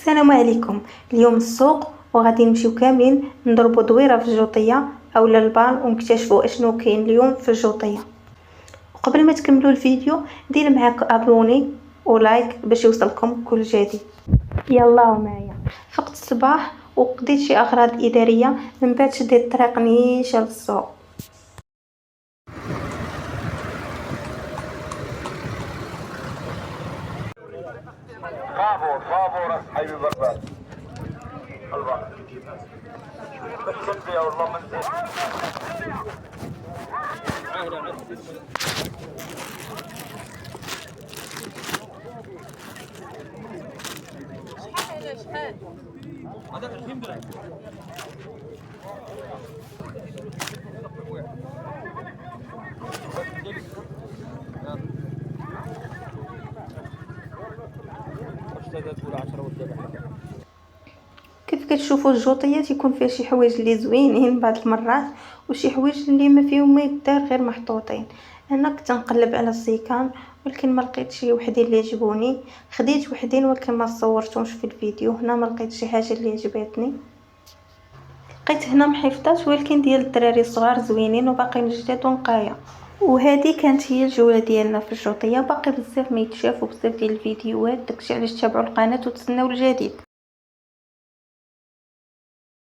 السلام عليكم. اليوم السوق وغادي نمشيو كاملين نضربوا دويره في الجوطيه اولا البال ونكتشفوا اشنو كاين اليوم في الجوطيه. وقبل ما تكملوا الفيديو دير معاك ابوني ولايك باش يوصلكم كل جديد. يلا معايا. فقت الصباح وقضيت شي اغراض اداريه، من بعد شديت الطريق نيشان للسوق. فابور حبيبي برباد الله بس انت يا والله من شحال هذا 20 درهم كيف كتشوفوا الجوطيه تيكون فيها شي حوايج اللي زوينين بعض المرات وشي حوايج اللي ما فيهم ما يدار غير محطوطين. انا كنت نقلب على الزيكان ولكن ما لقيتش شي وحدين اللي عجبوني، خديت وحدين ولكن ما صورتهمش في الفيديو. هنا ما لقيت شي حاجه اللي عجبتني. لقيت هنا محيفطات ولكن ديال الدراري الصغار زوينين وباقيين جداد ونقايه. وهذه كانت هي الجوله ديالنا في الجوطيه. باقي بزاف ما يتشاف وبزاف ديال الفيديوهات، داكشي علاش تابعوا القناه وتسناو الجديد.